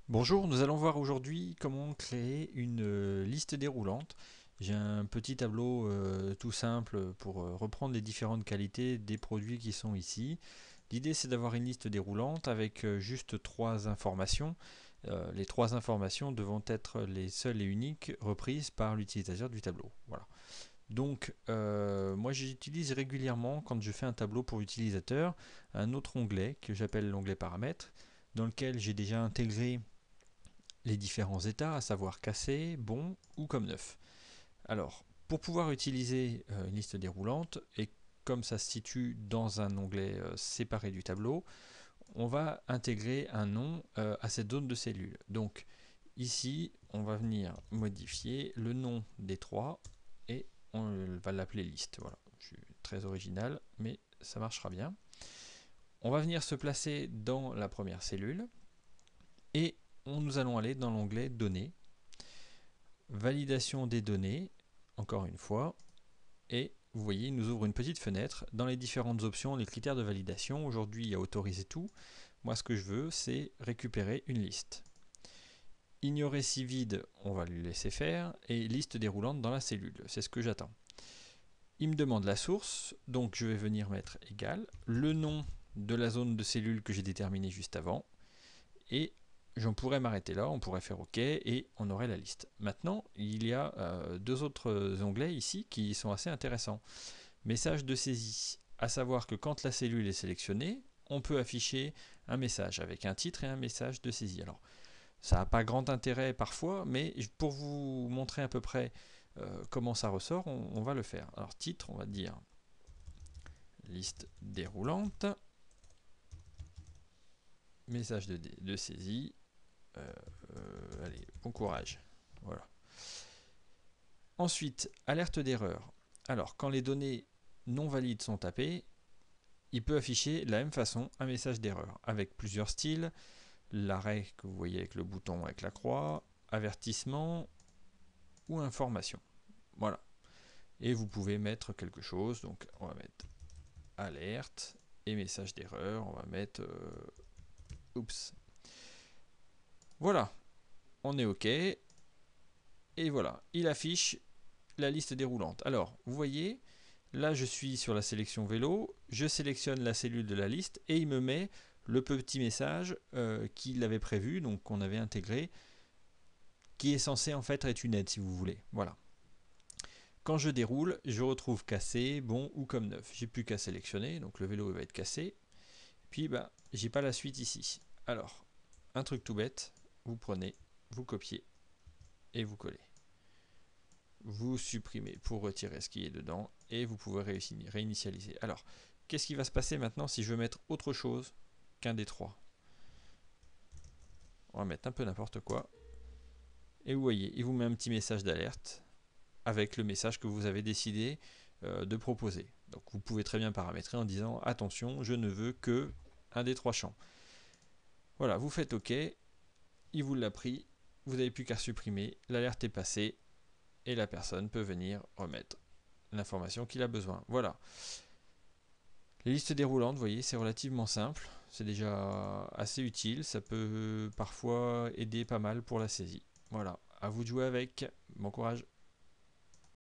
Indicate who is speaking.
Speaker 1: Bonjour, nous allons voir aujourd'hui comment créer une liste déroulante. J'ai un petit tableau tout simple pour reprendre les différentes qualités des produits qui sont ici. L'idée c'est d'avoir une liste déroulante avec juste trois informations. Les trois informations devant être les seules et uniques reprises par l'utilisateur du tableau. Voilà. Donc moi j'utilise régulièrement quand je fais un tableau pour l'utilisateur un autre onglet que j'appelle l'onglet paramètres dans lequel j'ai déjà intégré les différents états, à savoir cassé, bon ou comme neuf. Alors, pour pouvoir utiliser une liste déroulante, et comme ça se situe dans un onglet séparé du tableau, on va intégrer un nom à cette zone de cellule. Donc, ici, on va venir modifier le nom des trois et on va l'appeler liste. Voilà, je suis très original, mais ça marchera bien. On va venir se placer dans la première cellule et nous allons aller dans l'onglet données, validation des données, encore une fois, et vous voyez, il nous ouvre une petite fenêtre dans les différentes options, les critères de validation. Aujourd'hui, il y a autoriser tout. Moi, ce que je veux, c'est récupérer une liste. Ignorer si vide, on va lui laisser faire, et liste déroulante dans la cellule, c'est ce que j'attends. Il me demande la source, donc je vais venir mettre égal, le nom de la zone de cellule que j'ai déterminée juste avant, et j'en pourrais m'arrêter là, on pourrait faire OK et on aurait la liste. Maintenant, il y a deux autres onglets ici qui sont assez intéressants. Message de saisie, à savoir que quand la cellule est sélectionnée, on peut afficher un message avec un titre et un message de saisie. Alors, ça n'a pas grand intérêt parfois, mais pour vous montrer à peu près comment ça ressort, on va le faire. Alors, titre, on va dire liste déroulante, message de saisie, allez, bon courage. Voilà. Ensuite, alerte d'erreur. Alors, quand les données non valides sont tapées, il peut afficher de la même façon un message d'erreur avec plusieurs styles. L'arrêt que vous voyez avec le bouton avec la croix, avertissement ou information. Voilà. Et vous pouvez mettre quelque chose. Donc, on va mettre alerte et message d'erreur. On va mettre oups. Voilà. On est OK. Et voilà. Il affiche la liste déroulante. Alors, vous voyez, là je suis sur la sélection vélo, je sélectionne la cellule de la liste et il me met le petit message qu'il avait prévu, donc qu'on avait intégré, qui est censé en fait être une aide si vous voulez. Voilà. Quand je déroule, je retrouve cassé, bon ou comme neuf. J'ai plus qu'à sélectionner, donc le vélo va être cassé. Puis bah, j'ai pas la suite ici. Alors, un truc tout bête, vous prenez, vous copiez et vous collez. Vous supprimez pour retirer ce qui est dedans et vous pouvez réinitialiser. Alors, qu'est-ce qui va se passer maintenant si je veux mettre autre chose qu'un des trois? On va mettre un peu n'importe quoi. Et vous voyez, il vous met un petit message d'alerte avec le message que vous avez décidé de proposer. Donc vous pouvez très bien paramétrer en disant attention, je ne veux que un des trois champs. Voilà, vous faites OK, il vous l'a pris, vous n'avez plus qu'à supprimer, l'alerte est passée et la personne peut venir remettre l'information qu'il a besoin. Voilà. Les listes déroulantes, vous voyez, c'est relativement simple, c'est déjà assez utile, ça peut parfois aider pas mal pour la saisie. Voilà, à vous de jouer avec, bon courage.